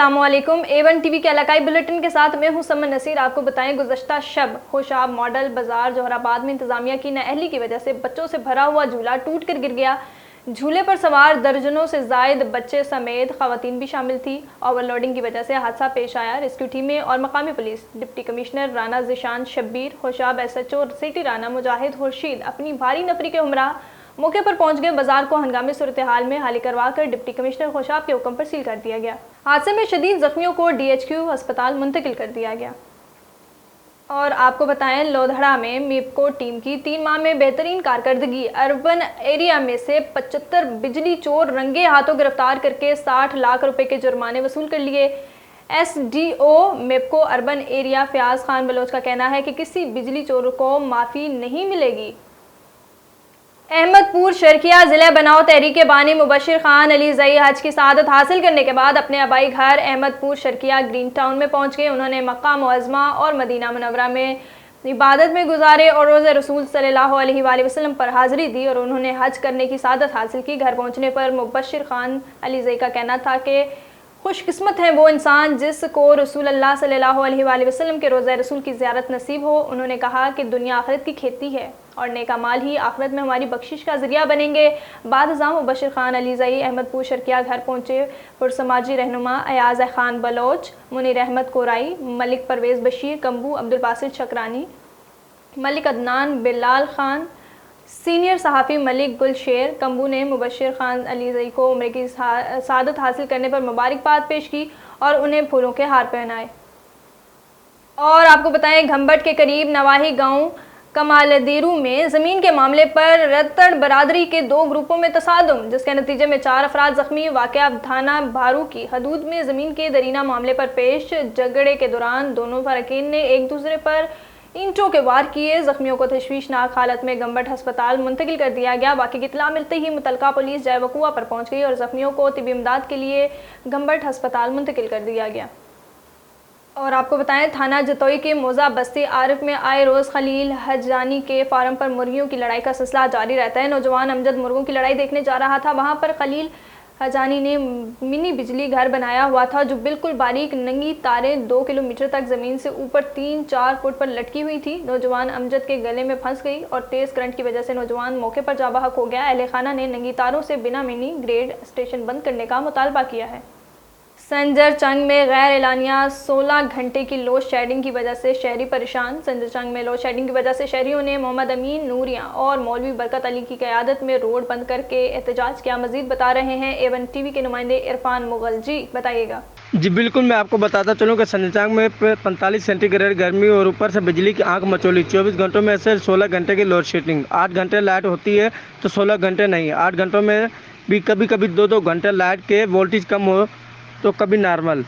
अस्सलाम वालेकुम। A1 TV के इलाकाई बुलेटिन के साथ मैं हूं समन नसीर। आपको बताएं, गुज़श्ता शब खुशाब मॉडल बाजार जोहराबाद में इंतजामिया की नाअहली की वजह से बच्चों से भरा हुआ झूला टूट कर गिर गया। झूले पर सवार दर्जनों से जायद बच्चे समेत खवातीन भी शामिल थी। ओवरलोडिंग की वजह से हादसा पेश आया। रेस्क्यू टीमें और मकामी police, deputy commissioner Rana Zeeshan Shabbir, Khushab SHO city Rana Mujahid Khurshid अपनी भारी नफरी के हमरा मौके पर पहुंच गए। बाजार को हंगामी सूरत हाल में हाली करवा कर डिप्टी कमिश्नर खुशाब के हुक्म पर सील कर दिया गया। हादसे में शदीद जख्मियों को DHQ अस्पताल मुंतकिल कर दिया गया। और आपको बताएं, लोधड़ा में मिपको टीम की 3 माह में बेहतरीन कारकर्दगी। अर्बन एरिया में से 75 बिजली चोर रंगे हाथों गिरफ्तार करके 60 लाख रुपए के जुर्माने वसूल कर लिए। SDO MEPCO urban area Fayyaz Khan Baloch का कहना है कि किसी बिजली चोर को माफ़ी नहीं मिलेगी। अहमदपुर शर्किया ज़िला बनाओ तहरीक के बानी मुबशिर खान अलीज़ई हज की सआदत हासिल करने के बाद अपने आबाई घर अहमदपुर शर्किया ग्रीन टाउन में पहुंच गए। उन्होंने मक्का मुअज़्ज़मा और मदीना मुनव्वरा में इबादत में गुजारे और रोज़े रसूल सल्लल्लाहु अलैहि वसल्लम पर हाज़िरी दी और उन्होंने हज करने की सआदत हासिल की। घर पहुंचने पर मुबशिर खान अलीज़ई का कहना था कि खुशकिस्मत है वो इंसान जिसको रसूल अल्लाह सल्लल्लाहु अलैहि वसल्लम के रोज़ा रसूल की ज़ियारत नसीब हो। उन्होंने कहा कि दुनिया आखिरत की खेती है और नेका माल ही आखिरत में हमारी बख्शिश का ज़रिया बनेंगे। बाद मुबशिर खान अलीज़ई अहमदपुर शर्किया घर पहुँचे। पुरसमाजी रहनुमा अयाज़ खान बलोच, मुनीर अहमद कोराई, मलिक परवेज़ बशीर कम्बू, अब्दुल बासित शकरानी, मलिक अदनान बिलाल खान, सीनियर सहाफ़ी मलिक गुलशेर कम्बू ने मुबशिर खान अलीज़ई को उम्र की सआदत हासिल करने पर मुबारकबाद पेश की और उन्हें फूलों के हार पहनाए। और आपको बताएं, घंबट के करीब नवाही गांव कमालदीरू में ज़मीन के मामले पर रत्तड़ बरादरी के 2 ग्रुपों में तसादुम, जिसके नतीजे में 4 अफराद ज़ख्मी। वाक़या थाना भारू की हदूद में ज़मीन के दरीना मामले पर पेश झगड़े के दौरान दोनों फ़रक़ीन ने एक दूसरे पर ईंटों के वार किए। ज़ख्मियों को तशवीशनाक हालत में गंबट अस्पताल मुंतकिल कर दिया गया। बाकी की इत्तला मिलते ही मुतलका पुलिस जाए वक़ुआ पर पहुँच गई और ज़ख्मियों को तिबी इमदाद के लिए गंबट अस्पताल मुंतकिल कर दिया गया। और आपको बताएं, थाना जतोई के मोज़ा बस्ती आरिफ में आए रोज़ खलील हजानी के फार्म पर मुर्गियों की लड़ाई का सिलसिला जारी रहता है। नौजवान अमजद मुर्गों की लड़ाई देखने जा रहा था। वहां पर खलील हजानी ने मिनी बिजली घर बनाया हुआ था जो बिल्कुल बारीक नंगी तारें 2 किलोमीटर तक ज़मीन से ऊपर 3-4 फुट पर लटकी हुई थी। नौजवान अमजद के गले में फंस गई और तेज़ करंट की वजह से नौजवान मौके पर जा बहक हो गया। अहले खाना ने नंगी तारों से बिना मिनी ग्रेड स्टेशन बंद करने का मुतालबा किया है। संजर चंग में गैर एलानिया 16 घंटे की लोड शेडिंग की वजह से शहरी परेशान। संजर चंग में लोड शेडिंग की वजह से शहरियों ने मोहम्मद अमीन नूरिया और मौलवी बरकत अली की क़यादत में रोड बंद करके एहतजाज किया। मजीद बता रहे हैं A1 टीवी के नुमाइंदे इरफान मुगल। जी बताइएगा। जी बिल्कुल, मैं आपको बताता चलूँ कि संजर चंग में 45 सेंटीग्रेड गर्मी और ऊपर से बिजली की आंख मचोली। 24 घंटों में से 16 घंटे की लोड शेडिंग। 8 घंटे लाइट होती है तो 16 घंटे नहीं। 8 घंटों में भी कभी कभी 2-2 घंटे लाइट के वोल्टेज कम हो तो कभी नॉर्मल।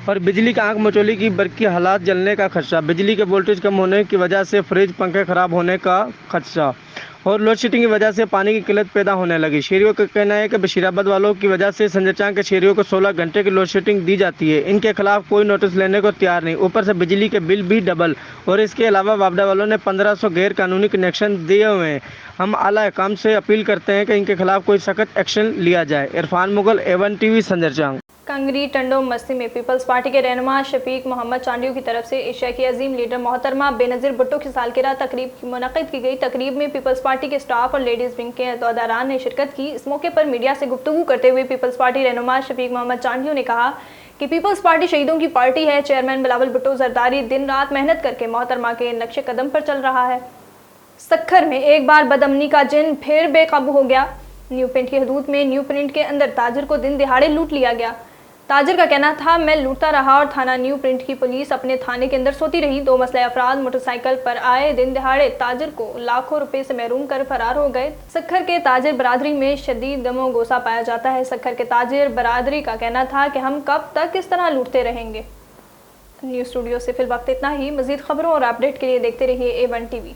और बिजली की आंख मचोली की बरकी हालात जलने का खदशा। बिजली के वोल्टेज कम होने की वजह से फ्रिज पंखे ख़राब होने का खदशा और लोड शेडिंग की वजह से पानी की किल्लत पैदा होने लगी। शहरियों का कहना है कि बशीराबाद वालों की वजह से संजर चंग के शहरियों को 16 घंटे की लोड शेडिंग दी जाती है। इनके खिलाफ कोई नोटिस लेने को तैयार नहीं। ऊपर से बिजली के बिल भी डबल और इसके अलावा वापडा वालों ने 1500 गैर कानूनी कनेक्शन दिए हुए हैं। हम आला हुकाम से अपील करते हैं कि इनके खिलाफ कोई सख्त एक्शन लिया जाए। इरफान मुगल, A1 टीवी, संजर चंग। कंगरी टंडो मस्ती में पीपल्स पार्टी के रहनुमा शफीक मोहम्मद चांडियों की तरफ से एशिया की अजीम लीडर मोहतरमा बेनज़ीर भुट्टो की सालगिरह तकरीब मुनक़्क़िद की गई। तकरीब में पीपल्स पार्टी के स्टाफ और लेडीज़ विंग के अहदेदारान ने शिरकत की। इस मौके पर मीडिया से गुफ्तगू करते हुए पीपल्स पार्टी रहनुमा शफीक मोहम्मद चांडियों ने कहा कि पीपल्स पार्टी शहीदों की पार्टी है। चेयरमैन बिलावल भुट्टो जरदारी दिन रात मेहनत करके मोहतरमा के नक्शे कदम पर चल रहा है। सक्खर में एक बार बदअमनी का जिन फिर बेकाबू हो गया। न्यू प्रिंट की हदूद में न्यू प्रिंट के अंदर ताजिर को दिन दिहाड़े लूट लिया गया। ताजिर का कहना था, मैं लूटता रहा और थाना न्यू प्रिंट की पुलिस अपने थाने के अंदर सोती रही। 2 मसले अफराद मोटरसाइकिल पर आए, दिन दिहाड़े ताजिर को लाखों रुपए से महरूम कर फरार हो गए। सक्खर के ताजिर बरादरी में शदीद गमो गोसा पाया जाता है। सक्खर के ताजिर बरादरी का कहना था कि हम कब तक इस तरह लूटते रहेंगे। न्यूज़ स्टूडियो से फिल वक्त इतना ही। मजीद खबरों और अपडेट के लिए देखते रहिए A1 टीवी।